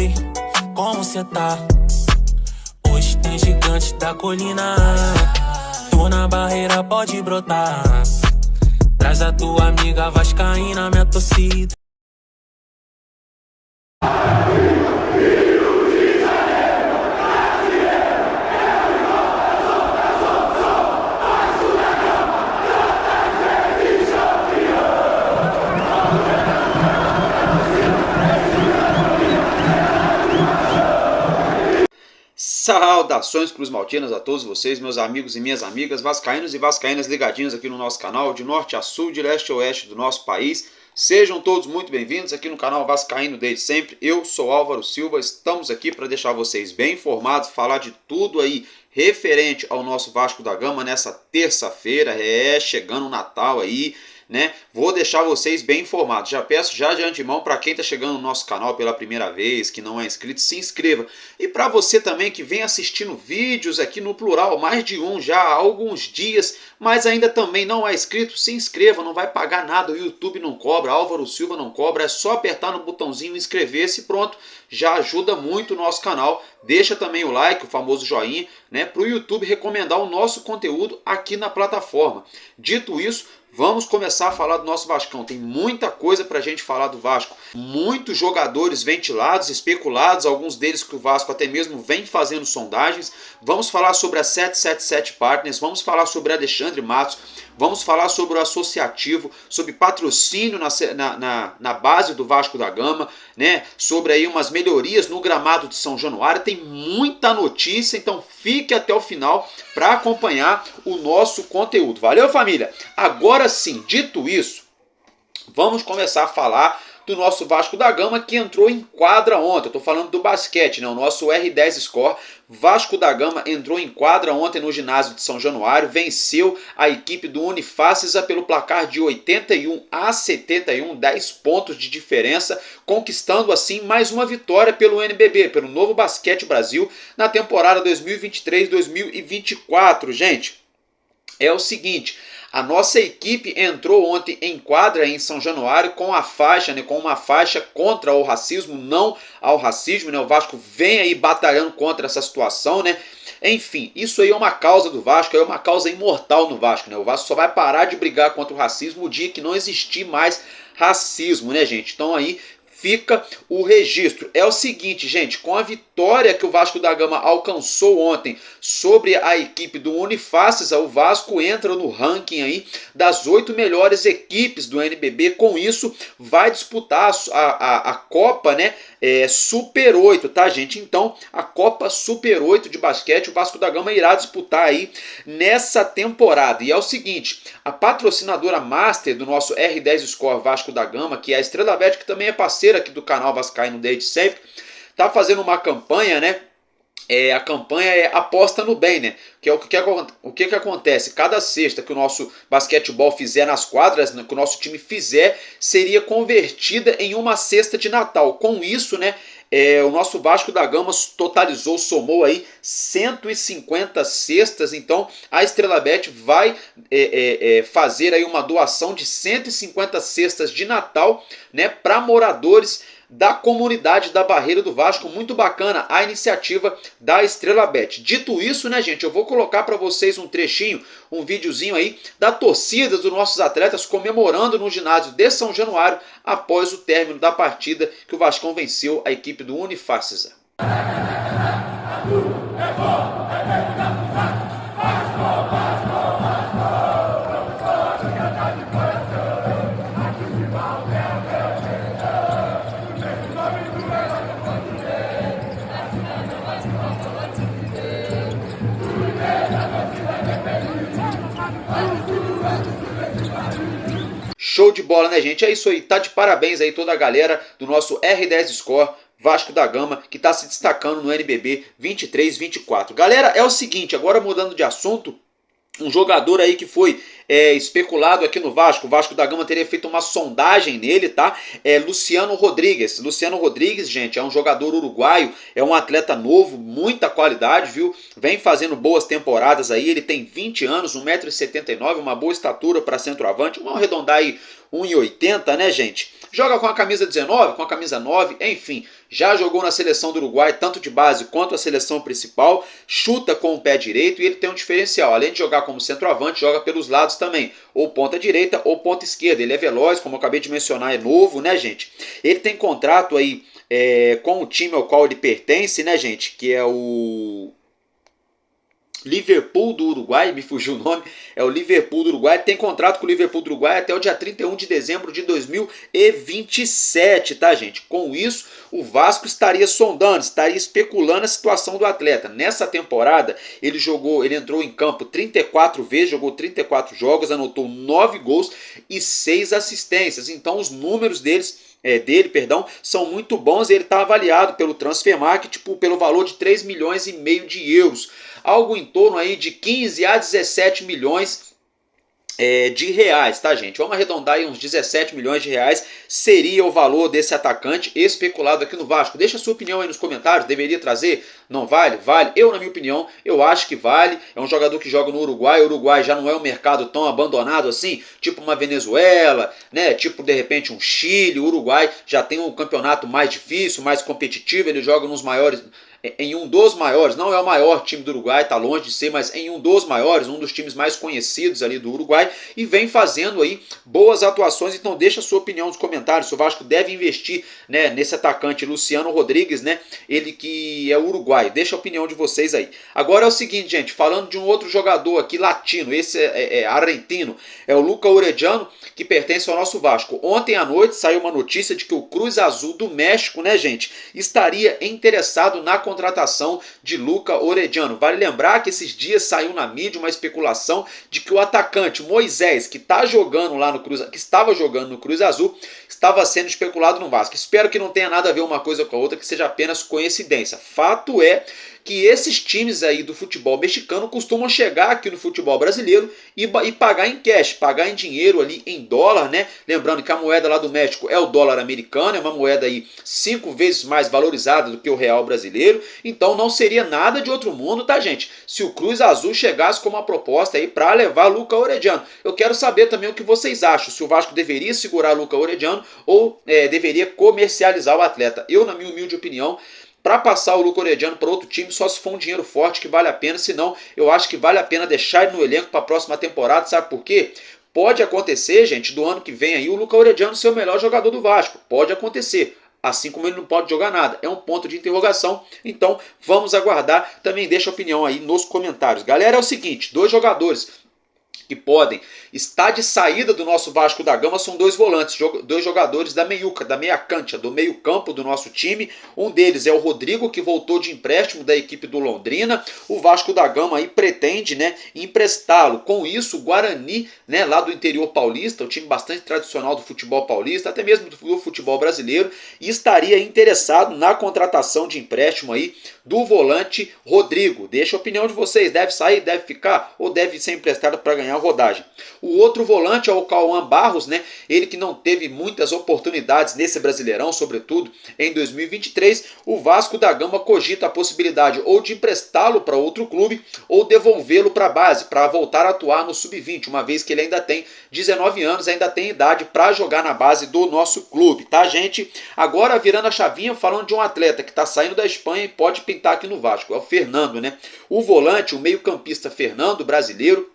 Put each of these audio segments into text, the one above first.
Oi, como cê tá? Hoje tem gigante da colina. Tô na barreira, pode brotar. Traz a tua amiga vascaína, minha torcida. Saudações Cruz Maltinas a todos vocês, meus amigos e minhas amigas, vascaínos e vascaínas ligadinhos aqui no nosso canal, de norte a sul, de leste a oeste do nosso país. Sejam todos muito bem-vindos aqui no canal Vascaíno desde sempre. Eu sou Álvaro Silva, estamos aqui para deixar vocês bem informados, falar de tudo aí referente ao nosso Vasco da Gama nessa terça-feira, chegando o Natal aí, né? Vou deixar vocês bem informados. Já peço já de antemão para quem está chegando no nosso canal pela primeira vez, que não é inscrito, se inscreva. E para você também que vem assistindo vídeos aqui no plural, mais de um já há alguns dias, mas ainda também não é inscrito, se inscreva, não vai pagar nada, o YouTube não cobra, Álvaro Silva não cobra, é só apertar no botãozinho inscrever-se e pronto, já ajuda muito o nosso canal. Deixa também o like, o famoso joinha, né, para o YouTube recomendar o nosso conteúdo aqui na plataforma. Dito isso, vamos começar a falar do nosso Vascão. Tem muita coisa para a gente falar do Vasco. Muitos jogadores ventilados, especulados, alguns deles que o Vasco até mesmo vem fazendo sondagens. Vamos falar sobre a 777 Partners, vamos falar sobre Alexandre Matos, vamos falar sobre o associativo, sobre patrocínio na base do Vasco da Gama, né? Sobre aí umas melhorias no gramado de São Januário. Tem muita notícia, então fique até o final para acompanhar o nosso conteúdo. Valeu, família? Agora sim, dito isso, vamos começar a falar do nosso Vasco da Gama, que entrou em quadra ontem. Eu estou falando do basquete, né? O nosso R10 Score. Vasco da Gama entrou em quadra ontem no ginásio de São Januário, venceu a equipe do Unifacisa pelo placar de 81-71, 10 pontos de diferença, conquistando assim mais uma vitória pelo NBB, pelo Novo Basquete Brasil, na temporada 2023-2024. Gente, é o seguinte, a nossa equipe entrou ontem em quadra em São Januário com a faixa, né, com uma faixa contra o racismo, não ao racismo, né? O Vasco vem aí batalhando contra essa situação, né? Enfim, isso aí é uma causa do Vasco, é uma causa imortal no Vasco, né? O Vasco só vai parar de brigar contra o racismo o dia que não existir mais racismo, né, gente? Então aí fica o registro. É o seguinte, gente, com a vitória que o Vasco da Gama alcançou ontem sobre a equipe do Unifacisa, o Vasco entra no ranking aí das 8 melhores equipes do NBB. Com isso, vai disputar a Copa, né? Super 8, tá, gente? Então, a Copa Super 8 de basquete, o Vasco da Gama irá disputar aí nessa temporada. E é o seguinte, a patrocinadora master do nosso R10 Score Vasco da Gama, que é a Estrela Bet, que também é parceira aqui do canal Vascaíno desde sempre, tá fazendo uma campanha, né? A campanha é Aposta no Bem, né? Que é o que acontece? Cada cesta que o nosso basquetebol fizer nas quadras, né, que o nosso time fizer, seria convertida em uma cesta de Natal. Com isso, né? O nosso Vasco da Gama somou aí 150 cestas. Então a Estrela Bet vai fazer aí uma doação de 150 cestas de Natal, né, para moradores da comunidade da Barreira do Vasco. Muito bacana a iniciativa da Estrela Bet. Dito isso, né, gente, eu vou colocar para vocês um trechinho, um videozinho aí da torcida dos nossos atletas comemorando no ginásio de São Januário após o término da partida que o Vascão venceu a equipe do Unifacisa. Show de bola, né, gente? É isso aí, tá de parabéns aí toda a galera do nosso R10 Score Vasco da Gama, que está se destacando no NBB 23-24. Galera, é o seguinte, agora mudando de assunto, um jogador aí que foi especulado aqui no Vasco, o Vasco da Gama teria feito uma sondagem nele, tá? Luciano Rodrigues. Luciano Rodrigues, gente, é um jogador uruguaio, é um atleta novo, muita qualidade, viu? Vem fazendo boas temporadas aí, ele tem 20 anos, 1,79 m, uma boa estatura para centroavante, vamos arredondar aí 1,80 m, né, gente? joga com a camisa 19, com a camisa 9, enfim, já jogou na seleção do Uruguai, tanto de base quanto a seleção principal, chuta com o pé direito e ele tem um diferencial, além de jogar como centroavante, joga pelos lados também, ou ponta direita ou ponta esquerda, ele é veloz, como eu acabei de mencionar, é novo, né, gente? Ele tem contrato aí com o time ao qual ele pertence, né, gente, que é o Liverpool do Uruguai, me fugiu o nome, é o Liverpool do Uruguai, tem contrato com o Liverpool do Uruguai até o dia 31 de dezembro de 2027, tá, gente? Com isso, o Vasco estaria sondando, estaria especulando a situação do atleta. Nessa temporada, ele entrou em campo 34 vezes, jogou 34 jogos, anotou 9 gols e 6 assistências. Então, os números dele, são muito bons e ele está avaliado pelo Transfermarkt pelo valor de 3,5 milhões de euros. Algo em torno aí de 15 a 17 milhões de reais, tá, gente? Vamos arredondar aí uns 17 milhões de reais seria o valor desse atacante especulado aqui no Vasco. Deixa a sua opinião aí nos comentários, deveria trazer? Não vale? Vale. Eu, na minha opinião, eu acho que vale. É um jogador que joga no Uruguai. O Uruguai já não é um mercado tão abandonado assim, tipo uma Venezuela, né? Tipo, de repente, um Chile. O Uruguai já tem um campeonato mais difícil, mais competitivo. Ele joga em um dos maiores, não é o maior time do Uruguai, tá longe de ser, mas em um dos maiores, um dos times mais conhecidos ali do Uruguai, e vem fazendo aí boas atuações. Então deixa a sua opinião nos comentários, se o Vasco deve investir, né, nesse atacante Luciano Rodrigues, né, ele que é uruguaio. Deixa a opinião de vocês aí. Agora é o seguinte, gente, falando de um outro jogador aqui latino, esse é argentino, é o Luca Orediano, que pertence ao nosso Vasco. Ontem à noite saiu uma notícia de que o Cruz Azul do México, né, gente, estaria interessado na contratação de Luca Orediano. Vale lembrar que esses dias saiu na mídia uma especulação de que o atacante Moisés, que estava jogando no Cruz Azul, estava sendo especulado no Vasco. Espero que não tenha nada a ver uma coisa com a outra, que seja apenas coincidência. Fato é que esses times aí do futebol mexicano costumam chegar aqui no futebol brasileiro e pagar em cash, pagar em dinheiro ali, em dólar, né? Lembrando que a moeda lá do México é o dólar americano, é uma moeda aí 5 vezes mais valorizada do que o real brasileiro, então não seria nada de outro mundo, tá, gente? Se o Cruz Azul chegasse com uma proposta aí para levar Luca Orediano. Eu quero saber também o que vocês acham, se o Vasco deveria segurar Luca Orediano ou deveria comercializar o atleta. Eu, na minha humilde opinião, para passar o Luca Orediano para outro time, só se for um dinheiro forte que vale a pena, senão eu acho que vale a pena deixar ele no elenco para a próxima temporada, sabe por quê? Pode acontecer, gente, do ano que vem aí o Luca Orediano ser o melhor jogador do Vasco, pode acontecer, assim como ele não pode jogar nada, é um ponto de interrogação, então vamos aguardar, também deixa a opinião aí nos comentários. Galera, é o seguinte, 2 jogadores que podem estar de saída do nosso Vasco da Gama são 2 volantes, 2 jogadores da meiuca, da meia cancha, do meio campo do nosso time. Um deles é o Rodrigo, que voltou de empréstimo da equipe do Londrina. O Vasco da Gama aí pretende, né, emprestá-lo. Com isso, o Guarani, né, lá do interior paulista, um time bastante tradicional do futebol paulista, até mesmo do futebol brasileiro, estaria interessado na contratação de empréstimo aí do volante Rodrigo. Deixa a opinião de vocês, deve sair, deve ficar ou deve ser emprestado para ganhar rodagem. O outro volante é o Cauã Barros, né? Ele que não teve muitas oportunidades nesse Brasileirão, sobretudo em 2023. O Vasco da Gama cogita a possibilidade ou de emprestá-lo para outro clube ou devolvê-lo para a base, para voltar a atuar no sub-20, uma vez que ele ainda tem 19 anos, ainda tem idade para jogar na base do nosso clube, tá, gente? Agora, virando a chavinha, falando de um atleta que está saindo da Espanha e pode pintar aqui no Vasco, é o Fernando, né? O volante, o meio-campista Fernando, brasileiro,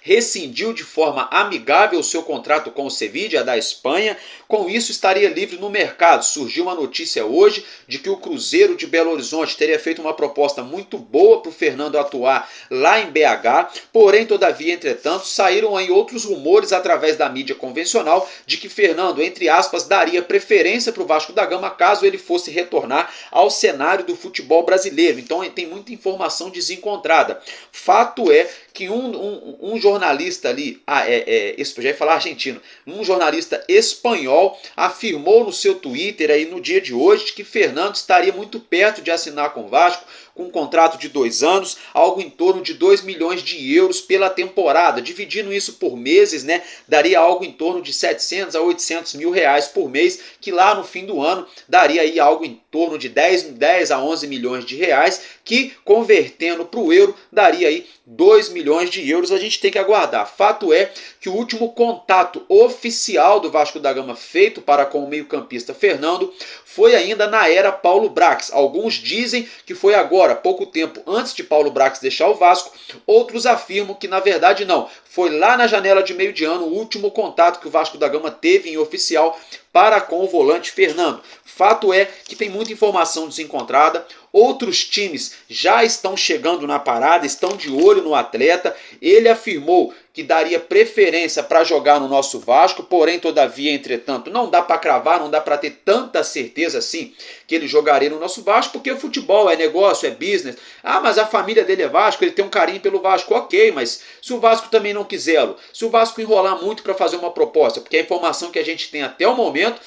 rescindiu de forma amigável o seu contrato com o Sevilla da Espanha, com isso estaria livre no mercado. Surgiu uma notícia hoje de que o Cruzeiro de Belo Horizonte teria feito uma proposta muito boa para o Fernando atuar lá em BH, porém, todavia, entretanto, saíram aí outros rumores através da mídia convencional de que Fernando, entre aspas, daria preferência para o Vasco da Gama caso ele fosse retornar ao cenário do futebol brasileiro. Então tem muita informação desencontrada. Fato é que um jornalista ali, já ia falar argentino, um jornalista espanhol afirmou no seu Twitter aí no dia de hoje que Fernando estaria muito perto de assinar com o Vasco, com um contrato de 2 anos, algo em torno de 2 milhões de euros pela temporada. Dividindo isso por meses, né, daria algo em torno de 700 a 800 mil reais por mês, que lá no fim do ano daria aí algo em torno de 10 a 11 milhões de reais, que convertendo para o euro daria aí 2 milhões de euros. A gente tem que aguardar. Fato é que o último contato oficial do Vasco da Gama feito para com o meio-campista Fernando foi ainda na era Paulo Brax. Alguns dizem que foi agora, pouco tempo antes de Paulo Brax deixar o Vasco, outros afirmam que na verdade não. Foi lá na janela de meio de ano o último contato que o Vasco da Gama teve em oficial para com o volante Fernando. Fato é que tem muita informação desencontrada. Outros times já estão chegando na parada, estão de olho no atleta. Ele afirmou que daria preferência para jogar no nosso Vasco, porém, todavia, entretanto, não dá para cravar, não dá para ter tanta certeza assim que ele jogaria no nosso Vasco, porque o futebol é negócio, é business. Ah, mas a família dele é Vasco, ele tem um carinho pelo Vasco. Ok, mas se o Vasco também não quiser, se o Vasco enrolar muito para fazer uma proposta, porque a informação que a gente tem até o momento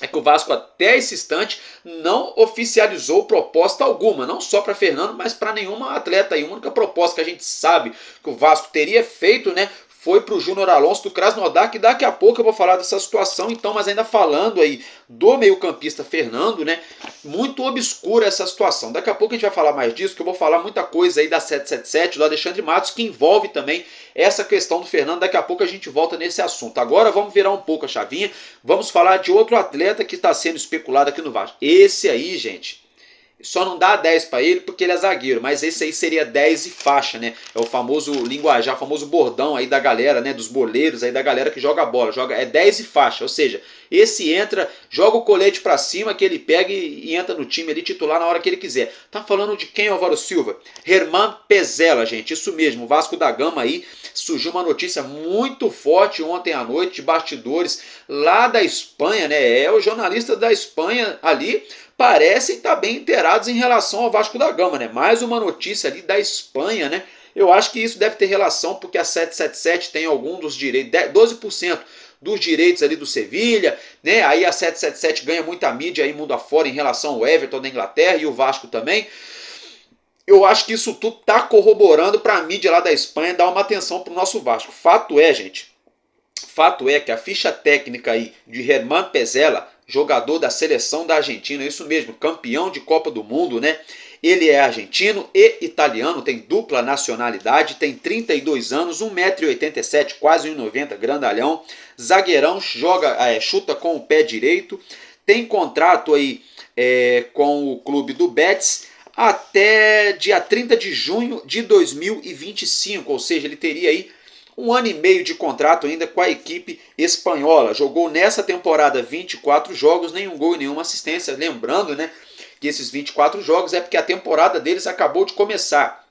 é que o Vasco até esse instante não oficializou proposta alguma, não só para Fernando, mas para nenhuma atleta. E a única proposta que a gente sabe que o Vasco teria feito, né, foi para o Júnior Alonso do Krasnodar, que daqui a pouco eu vou falar dessa situação. Então, mas ainda falando aí do meio-campista Fernando, né, muito obscura essa situação. Daqui a pouco a gente vai falar mais disso, que eu vou falar muita coisa aí da 777, do Alexandre Matos, que envolve também essa questão do Fernando. Daqui a pouco a gente volta nesse assunto. Agora vamos virar um pouco a chavinha, vamos falar de outro atleta que está sendo especulado aqui no Vasco. Esse aí, gente, só não dá 10 para ele porque ele é zagueiro, mas esse aí seria 10 e faixa, né? É o famoso linguajar, o famoso bordão aí da galera, né? Dos boleiros aí, da galera que joga bola. É 10 e faixa, ou seja, esse entra, joga o colete para cima, que ele pega e entra no time ali titular na hora que ele quiser. Tá falando de quem, Álvaro Silva? Herman Pezzella, gente, isso mesmo, o Vasco da Gama aí. Surgiu uma notícia muito forte ontem à noite, de bastidores lá da Espanha, né? É, os jornalistas da Espanha ali parecem estar bem inteirados em relação ao Vasco da Gama, né? Mais uma notícia ali da Espanha, né? Eu acho que isso deve ter relação porque a 777 tem algum dos direitos, 12% dos direitos ali do Sevilha, né? Aí a 777 ganha muita mídia aí mundo afora em relação ao Everton da Inglaterra e o Vasco também. Eu acho que isso tudo está corroborando para a mídia lá da Espanha dar uma atenção para o nosso Vasco. Fato é, gente, fato é que a ficha técnica aí de Herman Pezzella, jogador da seleção da Argentina, isso mesmo, campeão de Copa do Mundo, né? Ele é argentino e italiano, tem dupla nacionalidade, tem 32 anos, 1,87 m, quase 1,90 m, grandalhão, zagueirão, chuta com o pé direito, tem contrato aí com o clube do Betis até dia 30 de junho de 2025, ou seja, ele teria aí 1 ano e meio de contrato ainda com a equipe espanhola. Jogou nessa temporada 24 jogos, nenhum gol e nenhuma assistência. Lembrando, né, que esses 24 jogos é porque a temporada deles acabou de começar.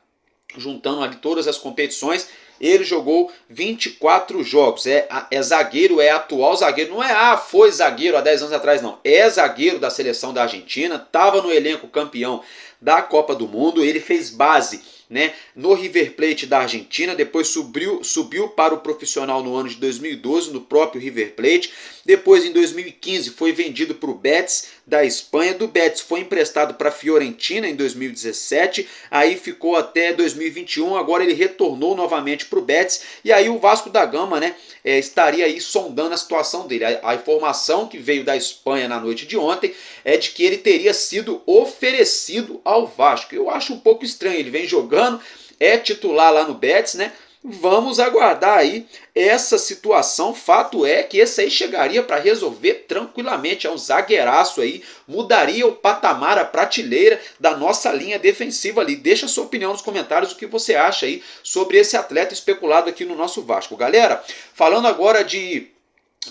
Juntando ali todas as competições, ele jogou 24 jogos. É zagueiro, é atual zagueiro. Não é, foi zagueiro há 10 anos atrás, não. É zagueiro da seleção da Argentina. Estava no elenco campeão da Copa do Mundo. Ele fez base, né, no River Plate da Argentina, depois subiu para o profissional no ano de 2012 no próprio River Plate, depois em 2015 foi vendido para o Betis da Espanha, do Betis foi emprestado para a Fiorentina em 2017, aí ficou até 2021, agora ele retornou novamente para o Betis, e aí o Vasco da Gama, né, estaria aí sondando a situação dele. A informação que veio da Espanha na noite de ontem é de que ele teria sido oferecido ao Vasco. Eu acho um pouco estranho, ele vem jogando, é titular lá no Betis, né? Vamos aguardar aí essa situação. Fato é que esse aí chegaria para resolver tranquilamente. É um zagueiraço aí, mudaria o patamar, a prateleira da nossa linha defensiva ali. Deixa a sua opinião nos comentários, o que você acha aí sobre esse atleta especulado aqui no nosso Vasco. Galera, falando agora de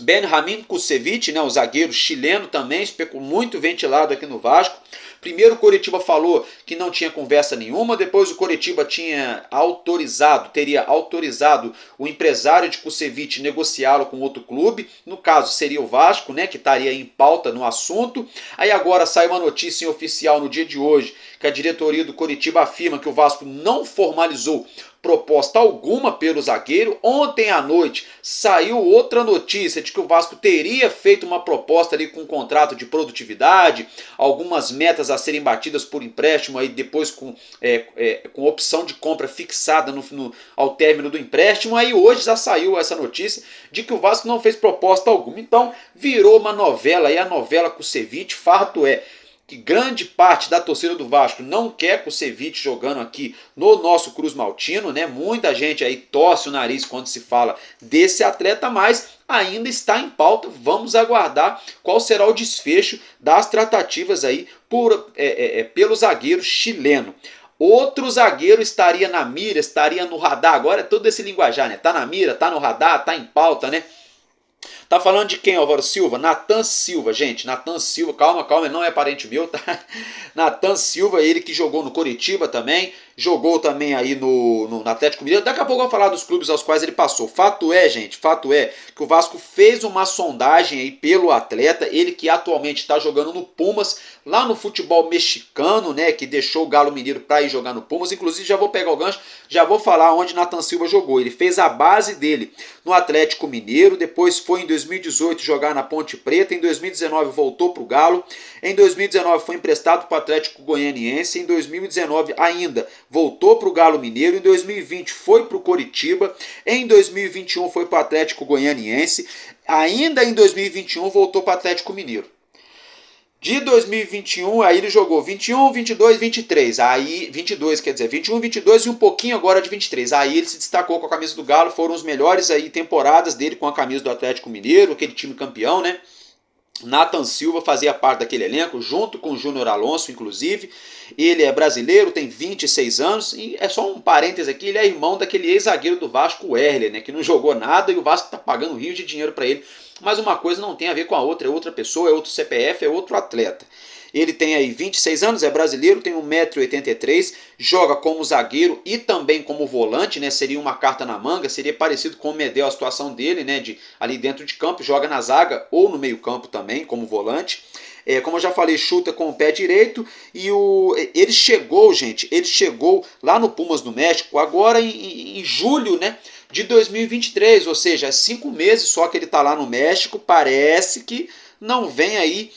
Benjamin Kusevich, né, o zagueiro chileno também, muito ventilado aqui no Vasco. Primeiro o Coritiba falou que não tinha conversa nenhuma, depois o Coritiba teria autorizado o empresário de Kusevich negociá-lo com outro clube, no caso seria o Vasco, né, que estaria em pauta no assunto. Aí agora sai uma notícia oficial no dia de hoje, que a diretoria do Coritiba afirma que o Vasco não formalizou proposta alguma pelo zagueiro. Ontem à noite saiu outra notícia de que o Vasco teria feito uma proposta ali com um contrato de produtividade, algumas metas a serem batidas por empréstimo, aí depois com opção de compra fixada ao término do empréstimo. Aí hoje já saiu essa notícia de que o Vasco não fez proposta alguma. Então virou uma novela, aí a novela Kusevich. Fato é que grande parte da torcida do Vasco não quer Kusevich jogando aqui no nosso Cruz Maltino, né? Muita gente aí torce o nariz quando se fala desse atleta, mas ainda está em pauta. Vamos aguardar qual será o desfecho das tratativas aí pelo zagueiro chileno. Outro zagueiro estaria na mira, estaria no radar. Agora é todo esse linguajar, né? Tá na mira, tá no radar, tá em pauta, né? Tá falando de quem, Álvaro Silva? Natan Silva, gente. Natan Silva, calma, ele não é parente meu, tá? Natan Silva, ele que jogou no Coritiba também, jogou também aí no Atlético Mineiro. Daqui a pouco eu vou falar dos clubes aos quais ele passou. Fato é, gente, fato é que o Vasco fez uma sondagem aí pelo atleta, ele que atualmente está jogando no Pumas, lá no futebol mexicano, né, que deixou o Galo Mineiro para ir jogar no Pumas. Inclusive já vou pegar o gancho, já vou falar onde Natan Silva jogou. Ele fez a base dele no Atlético Mineiro, depois foi em 2018 jogar na Ponte Preta, em 2019 voltou para o Galo, em 2019 foi emprestado para o Atlético Goianiense, em 2019 ainda voltou para o Galo Mineiro, em 2020 foi para o Coritiba, em 2021 foi para o Atlético Goianiense, ainda em 2021 voltou para o Atlético Mineiro. De 2021, aí ele jogou 21, 22, 23. Aí, 22, quer dizer, 21, 22 e um pouquinho agora de 23. Aí ele se destacou com a camisa do Galo, foram os melhores aí temporadas dele com a camisa do Atlético Mineiro, aquele time campeão, né? Natan Silva fazia parte daquele elenco, junto com o Júnior Alonso, inclusive. Ele é brasileiro, tem 26 anos, e é só um parênteses aqui, ele é irmão daquele ex-zagueiro do Vasco, o Erler, né, que não jogou nada e o Vasco está pagando rios de dinheiro para ele. Mas uma coisa não tem a ver com a outra, é outra pessoa, é outro CPF, é outro atleta. Ele tem aí 26 anos, é brasileiro, tem 1,83 m, joga como zagueiro e também como volante, né? Seria uma carta na manga, seria parecido com o Medel a situação dele, né? Ali dentro de campo, joga na zaga ou no meio campo também, como volante. Como eu já falei, chuta com o pé direito. E ele chegou, gente, ele chegou lá no Pumas do México, agora em julho, né? De 2023, ou seja, 5 meses só que ele está lá no México. Parece que não vem aí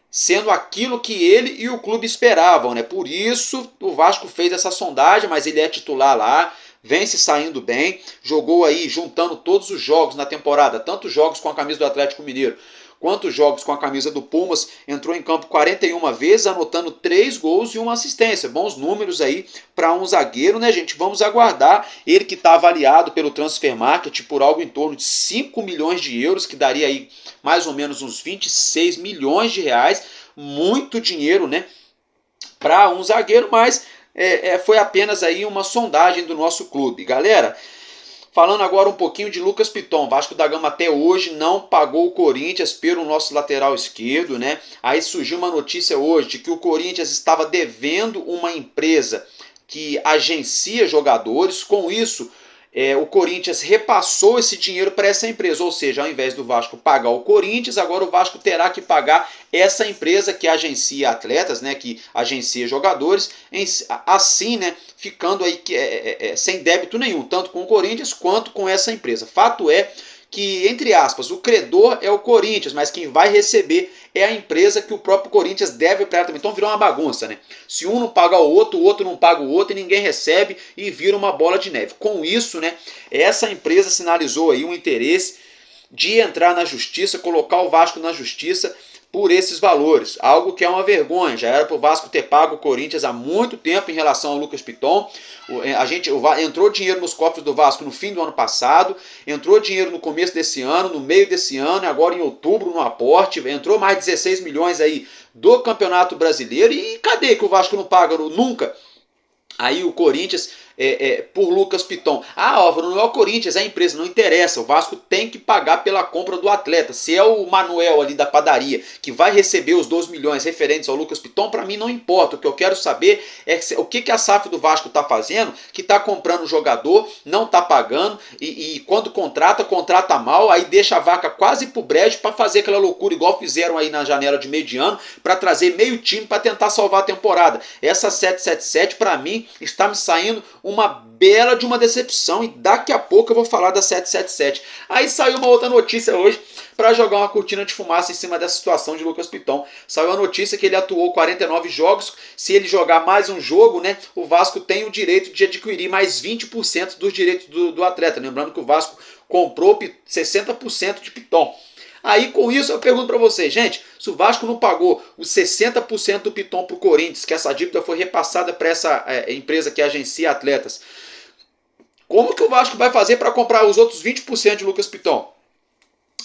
sendo aquilo que ele e o clube esperavam, né? Por isso o Vasco fez essa sondagem, mas ele é titular lá, vem se saindo bem, jogou aí juntando todos os jogos na temporada, tanto jogos com a camisa do Atlético Mineiro, quanto jogos com a camisa do Pumas, entrou em campo 41 vezes, anotando 3 gols e 1 assistência. Bons números aí para um zagueiro, né, gente? Vamos aguardar. Ele que está avaliado pelo Transfer Market por algo em torno de 5 milhões de euros, que daria aí mais ou menos uns 26 milhões de reais. Muito dinheiro, né, para um zagueiro, mas foi apenas aí uma sondagem do nosso clube. Galera, falando agora um pouquinho de Lucas Piton, Vasco da Gama até hoje não pagou o Corinthians pelo nosso lateral esquerdo, né? Aí surgiu uma notícia hoje de que o Corinthians estava devendo uma empresa que agencia jogadores. Com isso, o Corinthians repassou esse dinheiro para essa empresa, ou seja, ao invés do Vasco pagar o Corinthians, agora o Vasco terá que pagar essa empresa que agencia atletas, né, que agencia jogadores, assim, né, ficando aí sem débito nenhum, tanto com o Corinthians quanto com essa empresa. Fato é que, entre aspas, o credor é o Corinthians, mas quem vai receber é a empresa que o próprio Corinthians deve para ela também. Então virou uma bagunça, né? Se um não paga o outro não paga o outro e ninguém recebe e vira uma bola de neve. Com isso, né, essa empresa sinalizou aí um interesse de entrar na justiça, colocar o Vasco na justiça por esses valores, algo que é uma vergonha. Já era para o Vasco ter pago o Corinthians há muito tempo em relação ao Lucas Piton. Entrou dinheiro nos cofres do Vasco no fim do ano passado, entrou dinheiro no começo desse ano, no meio desse ano, e agora em outubro no aporte, entrou mais 16 milhões aí do Campeonato Brasileiro. E cadê que o Vasco não paga nunca? Aí o Corinthians por Lucas Piton. Álvaro, não é o Corinthians, é a empresa, não interessa. O Vasco tem que pagar pela compra do atleta. Se é o Manuel ali da padaria que vai receber os 12 milhões referentes ao Lucas Piton, para mim não importa. O que eu quero saber é o que a SAF do Vasco está fazendo, que está comprando o jogador, não está pagando, e quando contrata mal, aí deixa a vaca quase pro brejo para fazer aquela loucura igual fizeram aí na janela de meio de ano, para trazer meio time para tentar salvar a temporada. Essa 777 para mim está me saindo uma bela de uma decepção, e daqui a pouco eu vou falar da 777. Aí saiu uma outra notícia hoje para jogar uma cortina de fumaça em cima dessa situação de Lucas Piton. Saiu a notícia que ele atuou 49 jogos, se ele jogar mais um jogo, né, o Vasco tem o direito de adquirir mais 20% dos direitos do atleta. Lembrando que o Vasco comprou 60% de Piton. Aí com isso eu pergunto para vocês, gente, se o Vasco não pagou os 60% do Piton para o Corinthians, que essa dívida foi repassada para essa empresa que agencia atletas, como que o Vasco vai fazer para comprar os outros 20% de Lucas Piton?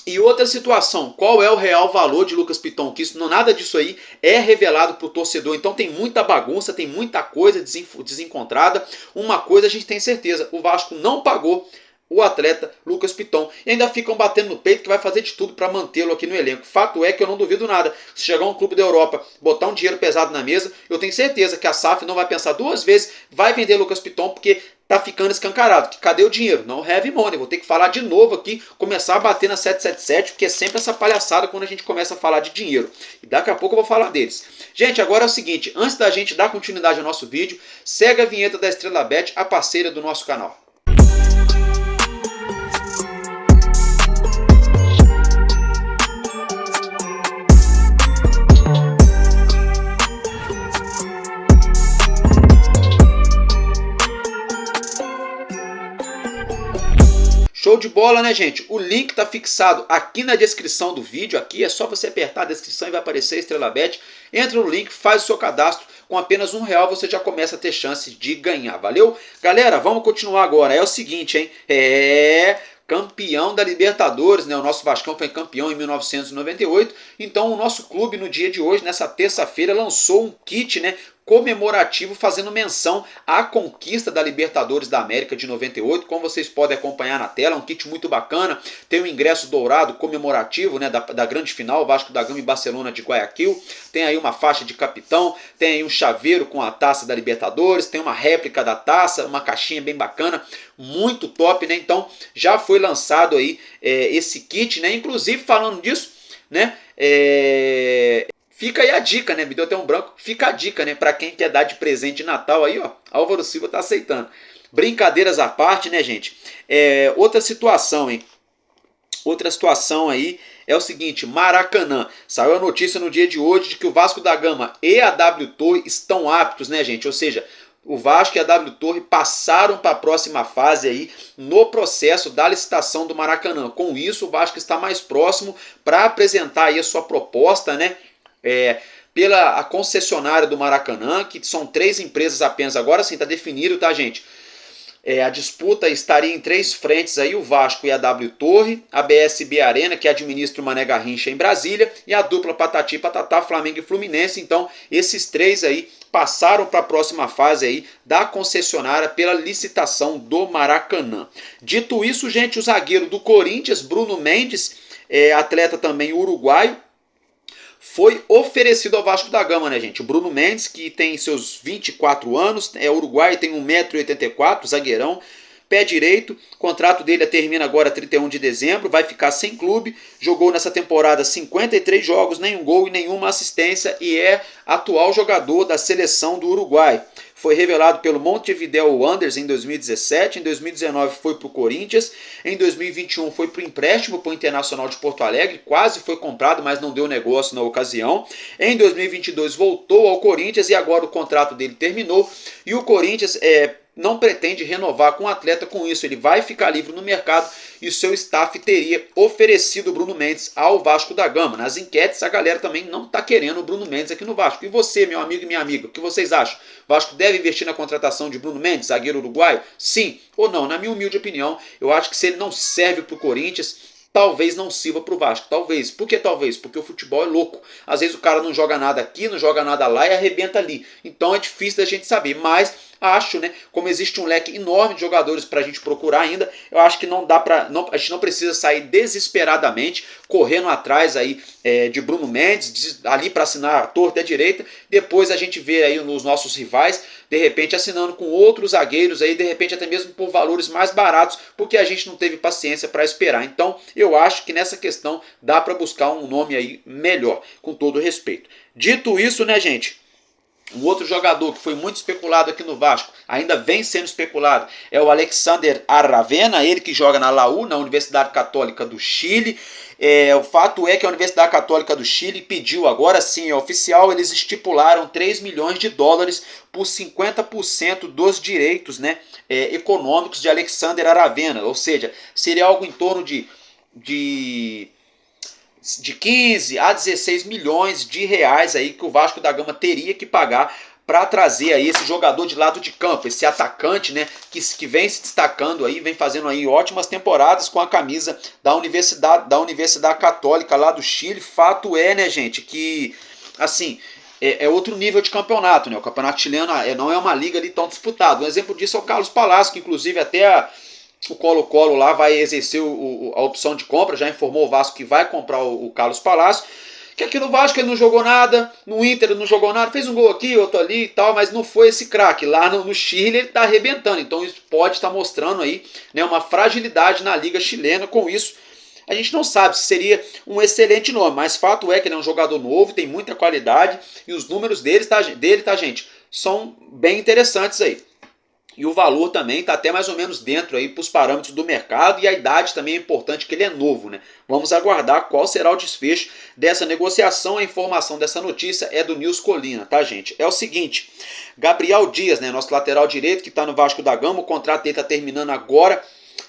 E outra situação, qual é o real valor de Lucas Piton? Que isso, nada disso aí é revelado para o torcedor. Então tem muita bagunça, tem muita coisa desencontrada. Uma coisa a gente tem certeza, o Vasco não pagou o atleta Lucas Piton. E ainda ficam batendo no peito que vai fazer de tudo para mantê-lo aqui no elenco. Fato é que eu não duvido nada. Se chegar um clube da Europa, botar um dinheiro pesado na mesa, eu tenho certeza que a SAF não vai pensar duas vezes, vai vender Lucas Piton, porque tá ficando escancarado. Que cadê o dinheiro? Não have money. Vou ter que falar de novo aqui, começar a bater na 777, porque é sempre essa palhaçada quando a gente começa a falar de dinheiro. E daqui a pouco eu vou falar deles. Gente, agora é o seguinte, antes da gente dar continuidade ao nosso vídeo, segue a vinheta da Estrela Bet, a parceira do nosso canal. Show de bola, né, gente? O link tá fixado aqui na descrição do vídeo. Aqui é só você apertar a descrição e vai aparecer a Estrela Bet. Entra no link, faz o seu cadastro. Com apenas R$1 você já começa a ter chance de ganhar. Valeu? Galera, vamos continuar agora. É o seguinte, hein? Campeão da Libertadores, né? O nosso Vascão foi campeão em 1998. Então o nosso clube no dia de hoje, nessa terça-feira, lançou um kit, né, comemorativo fazendo menção à conquista da Libertadores da América de 98, como vocês podem acompanhar na tela, um kit muito bacana, tem um ingresso dourado comemorativo, né, da grande final, Vasco da Gama e Barcelona de Guayaquil, tem aí uma faixa de capitão, tem aí um chaveiro com a taça da Libertadores, tem uma réplica da taça, uma caixinha bem bacana, muito top, né? Então já foi lançado aí esse kit, né? Inclusive falando disso, né, fica aí a dica, né? Me deu até um branco. Fica a dica, né? Para quem quer dar de presente de Natal aí, ó. Álvaro Silva tá aceitando. Brincadeiras à parte, né, gente? Outra situação, hein? Outra situação aí é o seguinte, Maracanã. Saiu a notícia no dia de hoje de que o Vasco da Gama e a W Torre estão aptos, né, gente? Ou seja, o Vasco e a W Torre passaram para a próxima fase aí no processo da licitação do Maracanã. Com isso, o Vasco está mais próximo para apresentar aí a sua proposta, né? Pela concessionária do Maracanã, que são 3 empresas apenas. Agora sim, está definido, tá, gente? A disputa estaria em 3 frentes aí, o Vasco e a W Torre, a BSB Arena, que administra o Mané Garrincha em Brasília, e a dupla Patati e Patatá, Flamengo e Fluminense. Então, esses 3 aí passaram para a próxima fase aí da concessionária pela licitação do Maracanã. Dito isso, gente, o zagueiro do Corinthians, Bruno Mendes, atleta também uruguaio, foi oferecido ao Vasco da Gama, né, gente? O Bruno Mendes, que tem seus 24 anos, é uruguaio, tem 1,84 m, zagueirão, pé direito, o contrato dele termina agora 31 de dezembro, vai ficar sem clube, jogou nessa temporada 53 jogos, nenhum gol e nenhuma assistência, e é atual jogador da seleção do Uruguai. Foi revelado pelo Montevideo Wanderers em 2017, em 2019 foi para o Corinthians, em 2021 foi para o empréstimo para o Internacional de Porto Alegre, quase foi comprado, mas não deu negócio na ocasião. Em 2022 voltou ao Corinthians e agora o contrato dele terminou, e o Corinthians não pretende renovar com o atleta. Com isso ele vai ficar livre no mercado e o seu staff teria oferecido o Bruno Mendes ao Vasco da Gama. Nas enquetes a galera também não está querendo o Bruno Mendes aqui no Vasco. E você, meu amigo e minha amiga, o que vocês acham? O Vasco deve investir na contratação de Bruno Mendes, zagueiro uruguaio? Sim ou não? Na minha humilde opinião, eu acho que se ele não serve para o Corinthians, talvez não sirva para o Vasco. Talvez. Por que talvez? Porque o futebol é louco. Às vezes o cara não joga nada aqui, não joga nada lá e arrebenta ali. Então é difícil da gente saber. Mas acho, né, como existe um leque enorme de jogadores para a gente procurar ainda, eu acho que não dá para, a gente não precisa sair desesperadamente correndo atrás aí de Bruno Mendes, ali para assinar a torta e a direita. Depois a gente vê aí nos nossos rivais, de repente assinando com outros zagueiros aí, de repente até mesmo por valores mais baratos, porque a gente não teve paciência para esperar. Então eu acho que nessa questão dá para buscar um nome aí melhor, com todo respeito. Dito isso, né, gente, Um outro jogador que foi muito especulado aqui no Vasco, ainda vem sendo especulado, é o Alexander Aravena, ele que joga na Laú, na Universidade Católica do Chile. O fato é que a Universidade Católica do Chile pediu, agora sim, é oficial, eles estipularam 3 milhões de dólares por 50% dos direitos, né, econômicos de Alexander Aravena, ou seja, seria algo em torno de 15 a 16 milhões de reais aí que o Vasco da Gama teria que pagar para trazer aí esse jogador de lado de campo, esse atacante, né, que vem se destacando aí, vem fazendo aí ótimas temporadas com a camisa da Universidade Católica lá do Chile. Fato é, né, gente, que assim, é outro nível de campeonato, né? O campeonato chileno não é uma liga ali tão disputada. Um exemplo disso é o Carlos Palácio, que inclusive até o Colo-Colo lá vai exercer a opção de compra, já informou o Vasco que vai comprar o Carlos Palácio, que aqui no Vasco ele não jogou nada, no Inter ele não jogou nada, fez um gol aqui, outro ali e tal, mas não foi esse craque. Lá no Chile ele está arrebentando, então isso pode estar mostrando aí, né, uma fragilidade na liga chilena. Com isso, a gente não sabe se seria um excelente nome, mas fato é que ele é um jogador novo, tem muita qualidade e os números dele, tá, gente, são bem interessantes aí. E o valor também está até mais ou menos dentro aí para os parâmetros do mercado, e a idade também é importante, que ele é novo, né? Vamos aguardar qual será o desfecho dessa negociação. A informação dessa notícia é do Nils Colina, tá, gente? É o seguinte, Gabriel Dias, né, nosso lateral direito que está no Vasco da Gama, o contrato dele está terminando agora,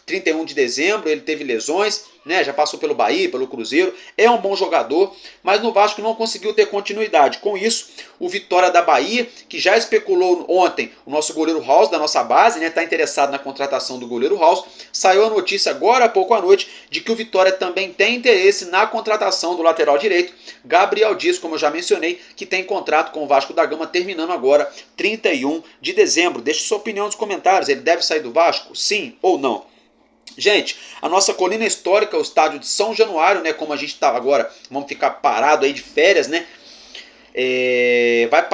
31 de dezembro, ele teve lesões, né, já passou pelo Bahia, pelo Cruzeiro, é um bom jogador, mas no Vasco não conseguiu ter continuidade. Com isso, o Vitória da Bahia, que já especulou ontem o nosso goleiro House, da nossa base, né, está interessado na contratação do goleiro House, saiu a notícia agora há pouco à noite de que o Vitória também tem interesse na contratação do lateral direito, Gabriel Dias, como eu já mencionei, que tem contrato com o Vasco da Gama terminando agora 31 de dezembro. Deixe sua opinião nos comentários, ele deve sair do Vasco? Sim ou não? Gente, a nossa colina histórica, o estádio de São Januário, né, como a gente está agora, vamos ficar parado aí de férias, né,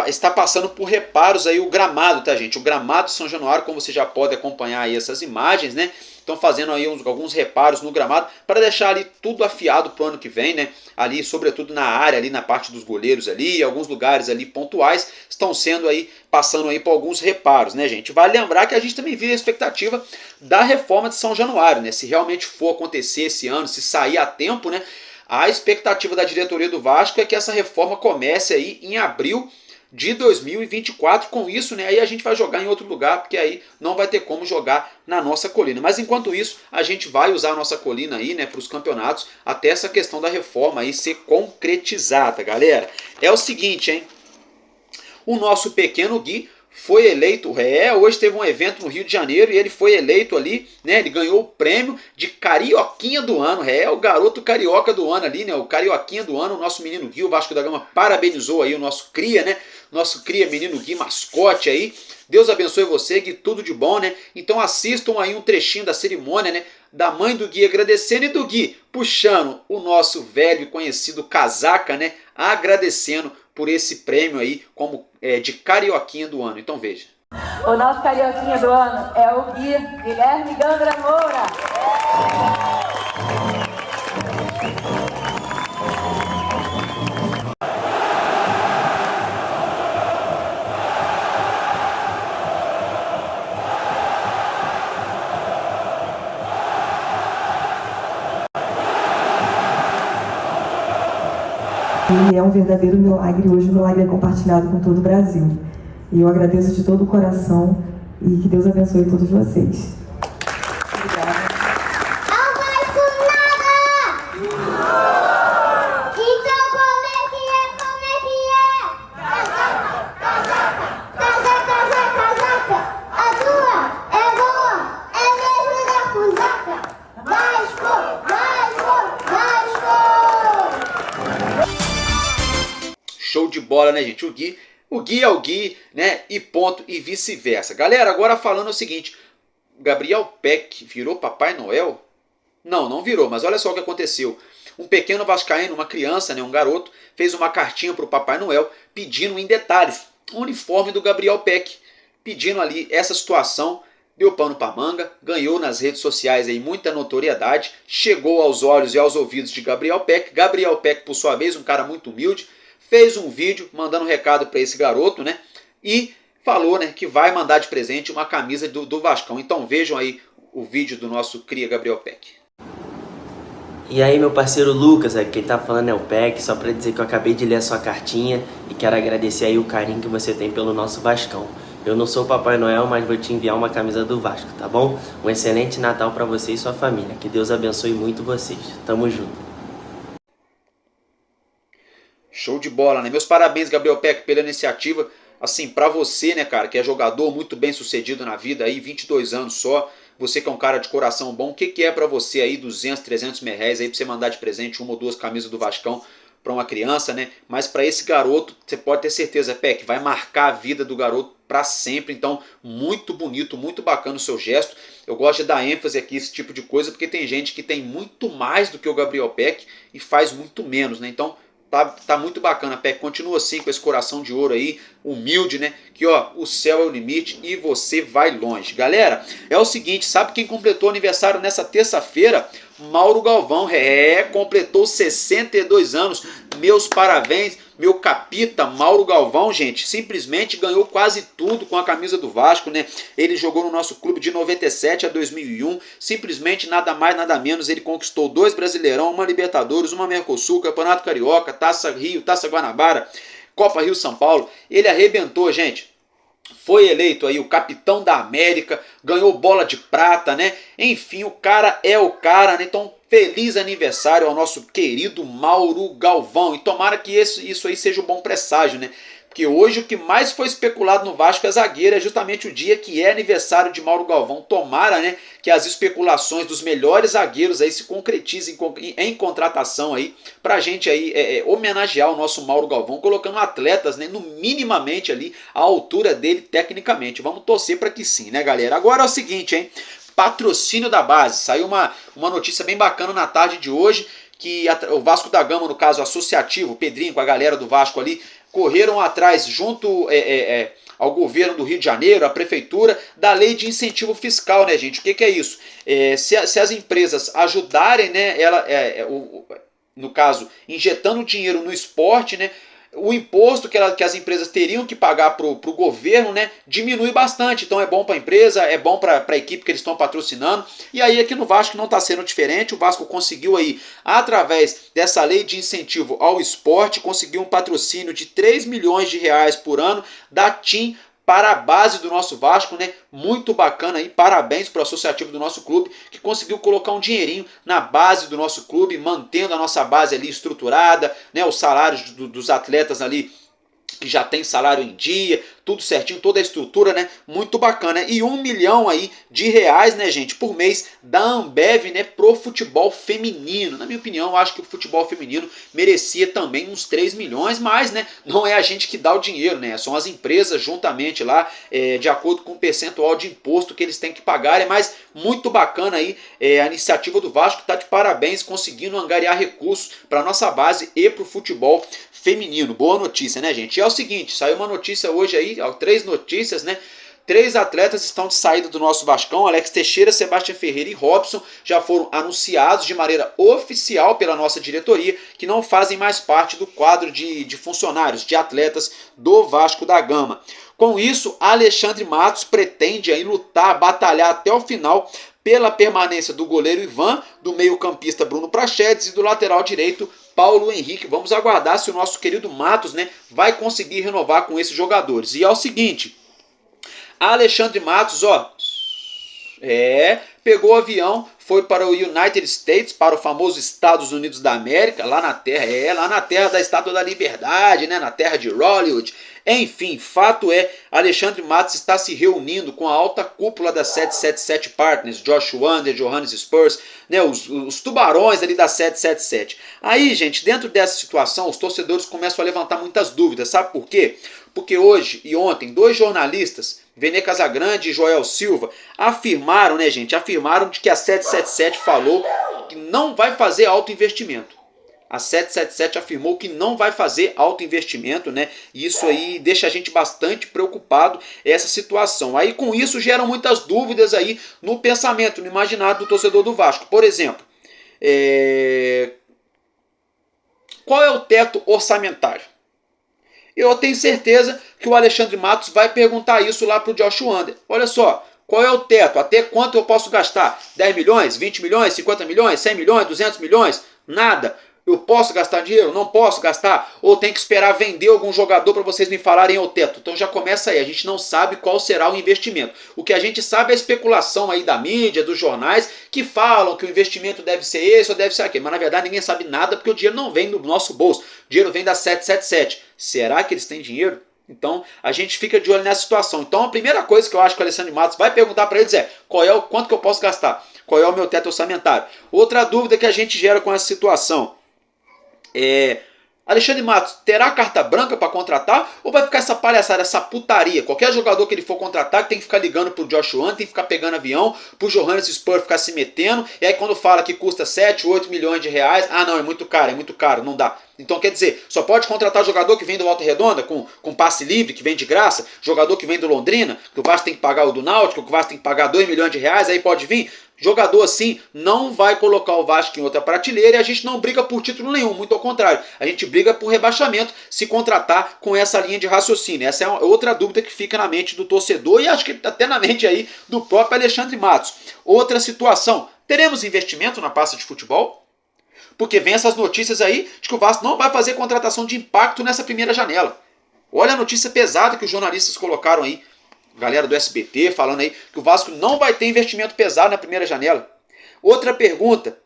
está passando por reparos aí o gramado, tá, gente? O gramado de São Januário, como você já pode acompanhar aí essas imagens, né, estão fazendo aí alguns reparos no gramado para deixar ali tudo afiado para o ano que vem, né, ali sobretudo na área, ali na parte dos goleiros ali, alguns lugares ali pontuais estão sendo aí, passando aí por alguns reparos, né, gente? Vale lembrar que a gente também vive a expectativa da reforma de São Januário, né, se realmente for acontecer esse ano, se sair a tempo, né, a expectativa da diretoria do Vasco é que essa reforma comece aí em abril de 2024. Com isso, né, aí a gente vai jogar em outro lugar, porque aí não vai ter como jogar na nossa colina. Mas enquanto isso, a gente vai usar a nossa colina aí, né, para os campeonatos, até essa questão da reforma aí ser concretizada, galera. É o seguinte, hein? O nosso pequeno Gui foi eleito, hoje teve um evento no Rio de Janeiro e ele foi eleito ali, né, ele ganhou o prêmio de Carioquinha do Ano, o garoto carioca do ano ali, né, o Carioquinha do Ano, o nosso menino Gui, o Vasco da Gama parabenizou aí o nosso cria, né, nosso cria menino Gui, mascote aí. Deus abençoe você, Gui, tudo de bom, né, então assistam aí um trechinho da cerimônia, né, da mãe do Gui agradecendo e do Gui puxando o nosso velho e conhecido casaca, né, agradecendo por esse prêmio aí como de Carioquinha do Ano. Então veja. O nosso Carioquinha do Ano é o Gui Guilherme Gandra Moura. E é um verdadeiro milagre, hoje o milagre é compartilhado com todo o Brasil. E eu agradeço de todo o coração e que Deus abençoe todos vocês. Obrigada. Ao Vasco nada! Então como é que é? Casaca, casaca, casaca, casaca. A tua é boa, é mesmo da Cusaca. Vasco, Vasco, Vasco! Show de bola, né, gente? O Gui é o Gui, né? E ponto, e vice-versa. Galera, agora falando o seguinte, Gabriel Peck virou Papai Noel? Não virou, mas olha só o que aconteceu. Um pequeno vascaíno, uma criança, né, um garoto, fez uma cartinha para o Papai Noel pedindo em detalhes o uniforme do Gabriel Peck, pedindo ali essa situação. Deu pano para manga, ganhou nas redes sociais aí muita notoriedade, chegou aos olhos e aos ouvidos de Gabriel Peck. Gabriel Peck, por sua vez, um cara muito humilde, fez um vídeo mandando um recado para esse garoto, né? e falou, né, que vai mandar de presente uma camisa do Vascão. Então vejam aí o vídeo do nosso cria Gabriel Peck. E aí, meu parceiro Lucas, quem tá falando é o Peck, só pra dizer que eu acabei de ler a sua cartinha e quero agradecer aí o carinho que você tem pelo nosso Vascão. Eu não sou o Papai Noel, mas vou te enviar uma camisa do Vasco, tá bom? Um excelente Natal pra você e sua família. Que Deus abençoe muito vocês. Tamo junto. Show de bola, né? Meus parabéns, Gabriel Peck, pela iniciativa. Assim, pra você, né, cara, que é jogador muito bem sucedido na vida aí, 22 anos só. Você que é um cara de coração bom, o que é pra você aí 200, 300 mil reais aí pra você mandar de presente uma ou duas camisas do Vascão pra uma criança, né? Mas pra esse garoto, você pode ter certeza, Peck, vai marcar a vida do garoto pra sempre. Então, muito bonito, muito bacana o seu gesto. Eu gosto de dar ênfase aqui esse tipo de coisa, porque tem gente que tem muito mais do que o Gabriel Peck e faz muito menos, né? Então, tá muito bacana, Peck. Continua assim com esse coração de ouro aí, humilde, né? Que ó, o céu é o limite e você vai longe. Galera, é o seguinte, sabe quem completou aniversário nessa terça-feira? Mauro Galvão, completou 62 anos. Meus parabéns, meu capita Mauro Galvão, gente, simplesmente ganhou quase tudo com a camisa do Vasco, né? Ele jogou no nosso clube de 97 a 2001, simplesmente nada mais, nada menos, ele conquistou 2 Brasileirão, uma Libertadores, uma Mercosul, Campeonato Carioca, Taça Rio, Taça Guanabara, Copa Rio São Paulo. Ele arrebentou, gente. Foi eleito aí o capitão da América, ganhou bola de prata, né? Enfim, o cara é o cara, né? Então, feliz aniversário ao nosso querido Mauro Galvão. E tomara que isso aí seja um bom presságio, né? Porque hoje o que mais foi especulado no Vasco é zagueiro, é justamente o dia que é aniversário de Mauro Galvão. Tomara, né, que as especulações dos melhores zagueiros aí se concretizem em contratação aí, pra gente aí homenagear o nosso Mauro Galvão, colocando atletas, né, no minimamente ali a altura dele tecnicamente. Vamos torcer para que sim, né, galera? Agora é o seguinte, hein? Patrocínio da base. Saiu uma notícia bem bacana na tarde de hoje, que o Vasco da Gama, no caso associativo, o Pedrinho com a galera do Vasco ali, correram atrás, junto ao governo do Rio de Janeiro, à prefeitura, da lei de incentivo fiscal, né, gente? O que é isso? Se as empresas ajudarem, né, no caso, injetando dinheiro no esporte, né, o imposto que as empresas teriam que pagar para o governo, né, diminui bastante. Então é bom para a empresa, é bom para a equipe que eles estão patrocinando. E aí aqui no Vasco não está sendo diferente. O Vasco conseguiu aí, através dessa lei de incentivo ao esporte, conseguiu um patrocínio de 3 milhões de reais por ano da TIM para a base do nosso Vasco, né? Muito bacana aí, parabéns para o associativo do nosso clube, que conseguiu colocar um dinheirinho na base do nosso clube, mantendo a nossa base ali estruturada, né? Os salários dos atletas ali, que já tem salário em dia, tudo certinho, toda a estrutura, né? Muito bacana. E 1 milhão aí de reais, né, gente, por mês da Ambev, né, pro futebol feminino. Na minha opinião, eu acho que o futebol feminino merecia também uns 3 milhões, mas, né, não é a gente que dá o dinheiro, né? São as empresas juntamente lá, de acordo com o percentual de imposto que eles têm que pagar. Mas muito bacana aí a iniciativa do Vasco, tá de parabéns, conseguindo angariar recursos para nossa base e pro futebol feminino. Boa notícia, né, gente? E é o seguinte, saiu uma notícia hoje aí, 3 notícias, né? 3 atletas estão de saída do nosso Vascão. Alex Teixeira, Sebastião Ferreira e Robson já foram anunciados de maneira oficial pela nossa diretoria, que não fazem mais parte do quadro de funcionários, de atletas do Vasco da Gama. Com isso, Alexandre Matos pretende aí lutar, batalhar até o final pela permanência do goleiro Ivan, do meio-campista Bruno Prachedes e do lateral direito Paulo Henrique. Vamos aguardar se o nosso querido Matos, né, vai conseguir renovar com esses jogadores. E é o seguinte, Alexandre Matos, ó, pegou o avião, foi para o United States, para o famoso Estados Unidos da América, lá na terra da Estátua da Liberdade, né, na terra de Hollywood. Enfim, fato é, Alexandre Matos está se reunindo com a alta cúpula da 777 Partners, Josh Wander, Johannes Spurs, né, os tubarões ali da 777. Aí, gente, dentro dessa situação, os torcedores começam a levantar muitas dúvidas, sabe por quê? Porque hoje e ontem, 2 jornalistas, Vene Casagrande e Joel Silva, afirmaram, né, gente, afirmaram de que a 777 falou que não vai fazer alto investimento. A 777 afirmou que não vai fazer alto investimento, né? E isso aí deixa a gente bastante preocupado, essa situação. Aí com isso geram muitas dúvidas aí no pensamento, no imaginário do torcedor do Vasco. Por exemplo, qual é o teto orçamentário? Eu tenho certeza que o Alexandre Matos vai perguntar isso lá para o Josh Wander. Olha só, qual é o teto? Até quanto eu posso gastar? 10 milhões, 20 milhões, 50 milhões, 100 milhões, 200 milhões? Nada. Eu posso gastar dinheiro? Não posso gastar? Ou tem que esperar vender algum jogador para vocês me falarem o teto? Então já começa aí, a gente não sabe qual será o investimento. O que a gente sabe é a especulação aí da mídia, dos jornais, que falam que o investimento deve ser esse ou deve ser aquele. Mas na verdade ninguém sabe nada porque o dinheiro não vem do nosso bolso. O dinheiro vem da 777. Será que eles têm dinheiro? Então a gente fica de olho nessa situação. Então a primeira coisa que eu acho que o Alexandre Matos vai perguntar para eles é quanto que eu posso gastar? Qual é o meu teto orçamentário? Outra dúvida que a gente gera com essa situação Alexandre Matos terá carta branca para contratar ou vai ficar essa palhaçada, essa putaria? Qualquer jogador que ele for contratar tem que ficar ligando pro Josh Wander, tem que ficar pegando avião, pro Johannes Spur ficar se metendo, e aí quando fala que custa 7, 8 milhões de reais, não, é muito caro, não dá. Então quer dizer, só pode contratar jogador que vem do Volta Redonda, com passe livre, que vem de graça, jogador que vem do Londrina, que o Vasco tem que pagar o do Náutico, que o Vasco tem que pagar 2 milhões de reais, aí pode vir. Jogador assim não vai colocar o Vasco em outra prateleira e a gente não briga por título nenhum, muito ao contrário. A gente briga por rebaixamento se contratar com essa linha de raciocínio. Essa é outra dúvida que fica na mente do torcedor e acho que até na mente aí do próprio Alexandre Matos. Outra situação, teremos investimento na pasta de futebol? Porque vem essas notícias aí de que o Vasco não vai fazer contratação de impacto nessa primeira janela. Olha a notícia pesada que os jornalistas colocaram aí. Galera do SBT falando aí que o Vasco não vai ter investimento pesado na primeira janela. Outra pergunta,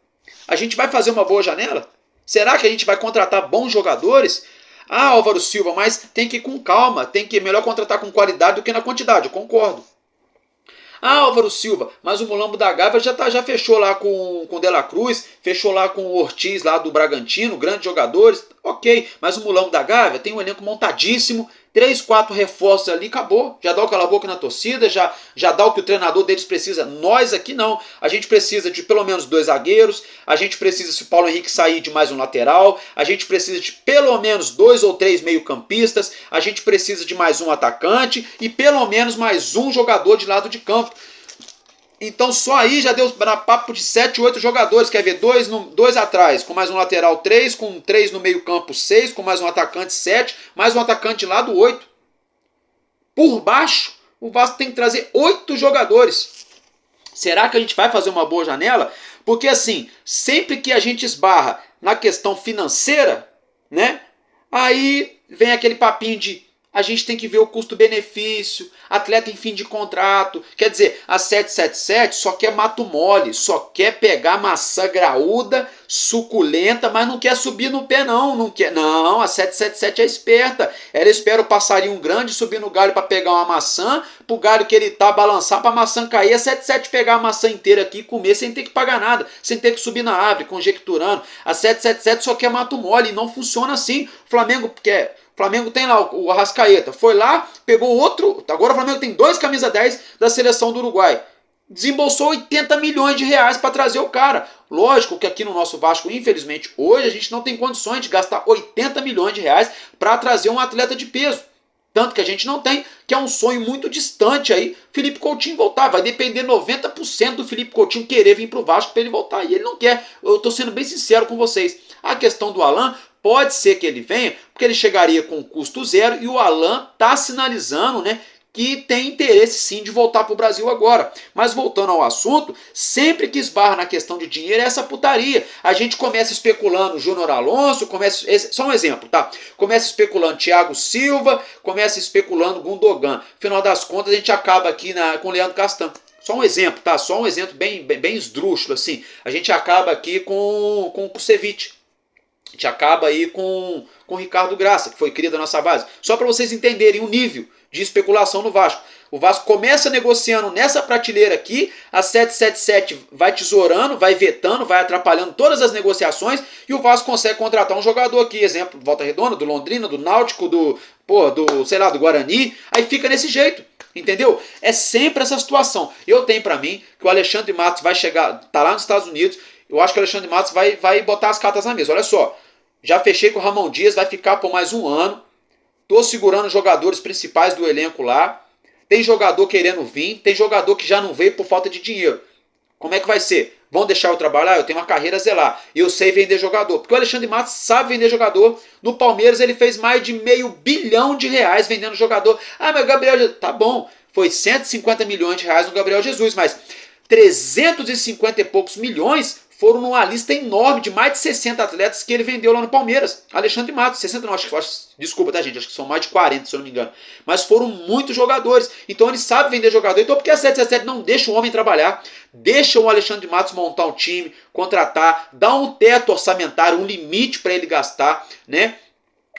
a gente vai fazer uma boa janela? Será que a gente vai contratar bons jogadores? Álvaro Silva, mas tem que ir com calma, melhor contratar com qualidade do que na quantidade, eu concordo. Álvaro Silva, mas o Mulambo da Gávea já fechou lá com o De La Cruz, fechou lá com o Ortiz lá do Bragantino, grandes jogadores, ok, mas o Mulambo da Gávea tem um elenco montadíssimo, 3, 4 reforços ali, acabou, já dá o cala-boca na torcida, já dá o que o treinador deles precisa, nós aqui não, a gente precisa de pelo menos 2 zagueiros, a gente precisa, se o Paulo Henrique sair, de mais um lateral, a gente precisa de pelo menos 2 ou 3 meio-campistas, a gente precisa de mais um atacante e pelo menos mais um jogador de lado de campo. Então só aí já deu papo de 7, 8 jogadores, quer ver, 2 atrás, com mais um lateral 3, com 3 no meio campo 6, com mais um atacante 7, mais um atacante de lado 8. Por baixo, o Vasco tem que trazer 8 jogadores. Será que a gente vai fazer uma boa janela? Porque assim, sempre que a gente esbarra na questão financeira, né, aí vem aquele papinho de a gente tem que ver o custo-benefício, atleta em fim de contrato. Quer dizer, a 777 só quer mato mole, só quer pegar maçã graúda, suculenta, mas não quer subir no pé não quer. Não, a 777 é esperta. Ela espera o passarinho grande subir no galho para pegar uma maçã, pro galho que ele tá balançar para a maçã cair. A 77 pegar a maçã inteira aqui e comer sem ter que pagar nada, sem ter que subir na árvore, conjecturando. A 777 só quer mato mole e não funciona assim. O Flamengo tem lá o Arrascaeta, foi lá, pegou outro, agora o Flamengo tem 2 camisa 10 da seleção do Uruguai. Desembolsou 80 milhões de reais para trazer o cara. Lógico que aqui no nosso Vasco, infelizmente, hoje a gente não tem condições de gastar 80 milhões de reais para trazer um atleta de peso. Tanto que a gente não tem, que é um sonho muito distante aí, Felipe Coutinho voltar. Vai depender 90% do Felipe Coutinho querer vir para o Vasco para ele voltar. E ele não quer. Eu estou sendo bem sincero com vocês. A questão do Alan, pode ser que ele venha, porque ele chegaria com custo zero e o Alan está sinalizando, né, que tem interesse sim de voltar para o Brasil agora. Mas voltando ao assunto, sempre que esbarra na questão de dinheiro é essa putaria. A gente começa especulando Júnior Alonso, só um exemplo, tá? Começa especulando Thiago Silva, começa especulando Gundogan. Final das contas a gente acaba aqui com o Leandro Castan. Só um exemplo, tá? Só um exemplo bem esdrúxulo assim. A gente acaba aqui com o Kusevich. A gente acaba aí com o Ricardo Graça, que foi cria da nossa base. Só para vocês entenderem o nível de especulação no Vasco. O Vasco começa negociando nessa prateleira aqui, a 777 vai tesourando, vai vetando, vai atrapalhando todas as negociações e o Vasco consegue contratar um jogador aqui, exemplo, do Volta Redonda, do Londrina, do Náutico, do Guarani, aí fica nesse jeito. Entendeu? É sempre essa situação. Eu tenho para mim que o Alexandre Matos vai chegar, tá lá nos Estados Unidos. Eu acho que o Alexandre Matos vai botar as cartas na mesa. Olha só, já fechei com o Ramon Dias, vai ficar por mais um ano. Tô segurando os jogadores principais do elenco lá. Tem jogador querendo vir, tem jogador que já não veio por falta de dinheiro. Como é que vai ser? Vão deixar eu trabalhar? Eu tenho uma carreira a zelar. Eu sei vender jogador. Porque o Alexandre Matos sabe vender jogador. No Palmeiras ele fez mais de R$500 milhão vendendo jogador. Ah, mas o Gabriel Jesus... Tá bom, foi 150 milhões de reais no Gabriel Jesus, mas 350 e poucos milhões foram numa lista enorme de mais de 60 atletas que ele vendeu lá no Palmeiras. Alexandre Matos, 60 não, desculpa, tá, gente? Acho que são mais de 40, se eu não me engano. Mas foram muitos jogadores. Então ele sabe vender jogador. Então por que a 777 não deixa o homem trabalhar? Deixa o Alexandre Matos montar um time, contratar, dá um teto orçamentário, um limite para ele gastar, né?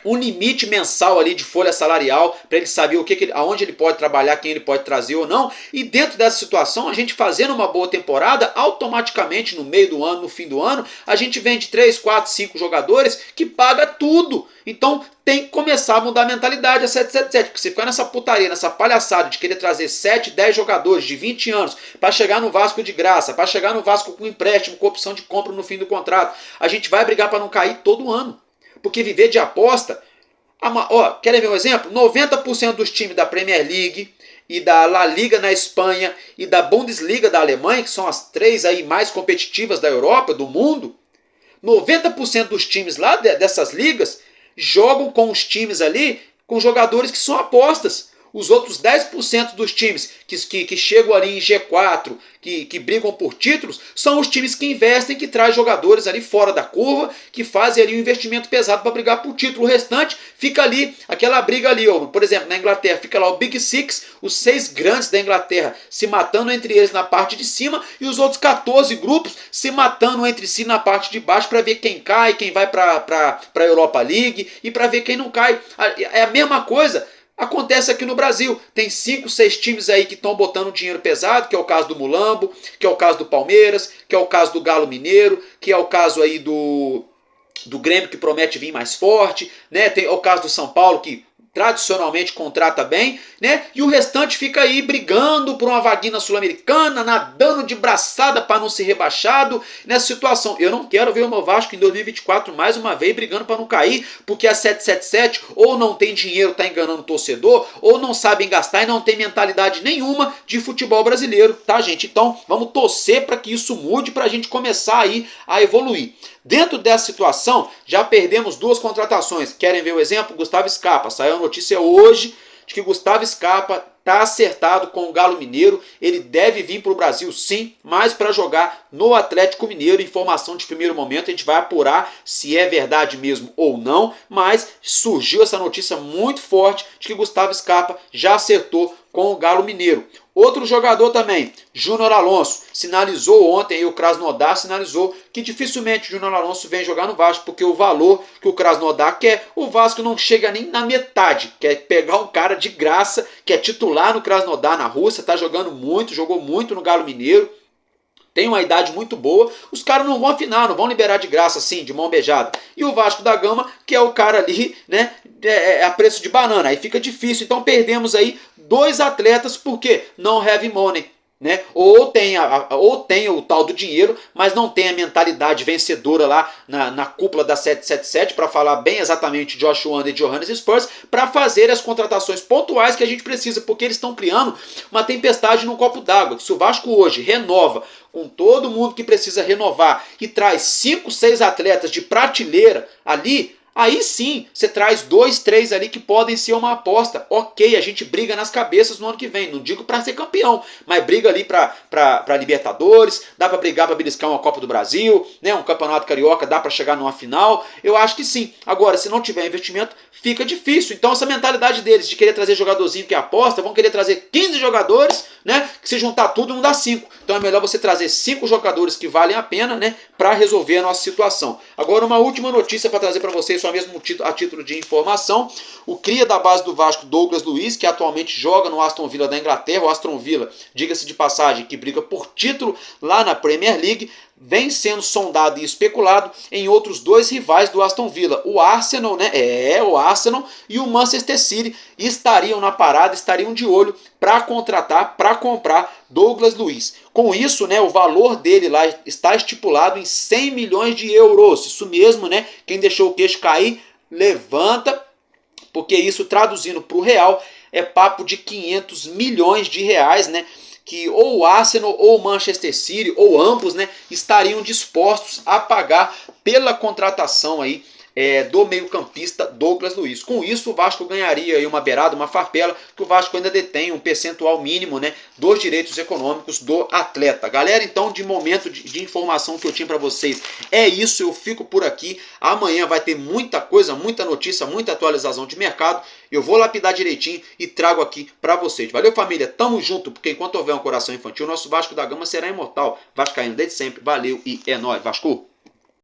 Um limite mensal ali de folha salarial para ele saber aonde ele pode trabalhar, quem ele pode trazer ou não. E dentro dessa situação, a gente fazendo uma boa temporada, automaticamente no meio do ano, no fim do ano, a gente vende 3, 4, 5 jogadores que paga tudo. Então tem que começar a mudar a mentalidade a 777, porque se ficar nessa putaria, nessa palhaçada de querer trazer 7, 10 jogadores de 20 anos para chegar no Vasco de graça, para chegar no Vasco com empréstimo, com opção de compra no fim do contrato, a gente vai brigar para não cair todo ano. Porque viver de aposta... querem ver um exemplo? 90% dos times da Premier League e da La Liga na Espanha e da Bundesliga da Alemanha, que são as 3 aí mais competitivas da Europa, do mundo, 90% dos times lá dessas ligas jogam com os times ali com jogadores que são apostas. Os outros 10% dos times que chegam ali em G4, que brigam por títulos, são os times que investem, que trazem jogadores ali fora da curva, que fazem ali um investimento pesado para brigar por título. O restante fica ali, aquela briga ali, ó, por exemplo, na Inglaterra, fica lá o Big Six, os 6 grandes da Inglaterra, se matando entre eles na parte de cima, e os outros 14 grupos se matando entre si na parte de baixo para ver quem cai, quem vai para a Europa League, e para ver quem não cai. É a mesma coisa. Acontece aqui no Brasil, tem 5, 6 times aí que estão botando dinheiro pesado, que é o caso do Mulambo, que é o caso do Palmeiras, que é o caso do Galo Mineiro, que é o caso aí do Grêmio, que promete vir mais forte, né? Tem o caso do São Paulo, que tradicionalmente contrata bem, né? E o restante fica aí brigando por uma vaguinha sul-americana, nadando de braçada para não ser rebaixado nessa situação. Eu não quero ver o meu Vasco em 2024 mais uma vez brigando para não cair, porque a 777 ou não tem dinheiro, tá enganando o torcedor, ou não sabem gastar e não tem mentalidade nenhuma de futebol brasileiro, tá, gente? Então, vamos torcer para que isso mude, para a gente começar aí a evoluir. Dentro dessa situação, já perdemos 2 contratações. Querem ver o exemplo? Gustavo Scarpa. Saiu a notícia hoje de que Gustavo Scarpa está acertado com o Galo Mineiro. Ele deve vir para o Brasil sim, mas para jogar no Atlético Mineiro. Informação de primeiro momento, a gente vai apurar se é verdade mesmo ou não. Mas surgiu essa notícia muito forte de que Gustavo Scarpa já acertou com o Galo Mineiro. Outro jogador também, Júnior Alonso, sinalizou ontem, aí o Krasnodar sinalizou que dificilmente o Júnior Alonso vem jogar no Vasco, porque o valor que o Krasnodar quer, o Vasco não chega nem na metade. Quer pegar um cara de graça, que é titular no Krasnodar na Rússia, está jogando muito, jogou muito no Galo Mineiro, tem uma idade muito boa, os caras não vão afinar, não vão liberar de graça assim, de mão beijada. E o Vasco da Gama, que é o cara ali, né, a preço de banana, aí fica difícil. Então perdemos aí 2 atletas porque não have money, né? Ou tem o tal do dinheiro, mas não tem a mentalidade vencedora lá na cúpula da 777, para falar bem exatamente de Josh Wander e Johannes Spurs, para fazer as contratações pontuais que a gente precisa, porque eles estão criando uma tempestade num copo d'água. Se o Vasco hoje renova com todo mundo que precisa renovar e traz 5, 6 atletas de prateleira ali, aí sim, você traz 2, 3 ali que podem ser uma aposta. Ok, a gente briga nas cabeças no ano que vem. Não digo para ser campeão, mas briga ali para Libertadores, dá para brigar para beliscar uma Copa do Brasil, né, um Campeonato Carioca, dá para chegar numa final. Eu acho que sim. Agora, se não tiver investimento, fica difícil. Então essa mentalidade deles de querer trazer jogadorzinho que aposta, vão querer trazer 15 jogadores, né, que se juntar tudo não dá 5. Então é melhor você trazer 5 jogadores que valem a pena, né, para resolver a nossa situação. Agora uma última notícia para trazer para vocês, só mesmo a título de informação. O cria da base do Vasco, Douglas Luiz, que atualmente joga no Aston Villa da Inglaterra. O Aston Villa, diga-se de passagem, que briga por título lá na Premier League, vem sendo sondado e especulado em outros 2 rivais do Aston Villa. O Arsenal, né? O Arsenal e o Manchester City estariam na parada, estariam de olho para contratar, para comprar Douglas Luiz. Com isso, né, o valor dele lá está estipulado em 100 milhões de euros. Isso mesmo, né? Quem deixou o queixo cair, levanta, porque isso, traduzindo para o real, é papo de 500 milhões de reais, né? que ou o Arsenal ou o Manchester City, ou ambos, né, estariam dispostos a pagar pela contratação aí do meio-campista Douglas Luiz. Com isso, o Vasco ganharia aí uma beirada, uma farpela, que o Vasco ainda detém um percentual mínimo, né, dos direitos econômicos do atleta. Galera, então, de momento de informação que eu tinha para vocês, é isso. Eu fico por aqui. Amanhã vai ter muita coisa, muita notícia, muita atualização de mercado. Eu vou lapidar direitinho e trago aqui para vocês. Valeu, família. Tamo junto, porque enquanto houver um coração infantil, nosso Vasco da Gama será imortal. Vascaíno desde sempre. Valeu e é nóis. Vasco!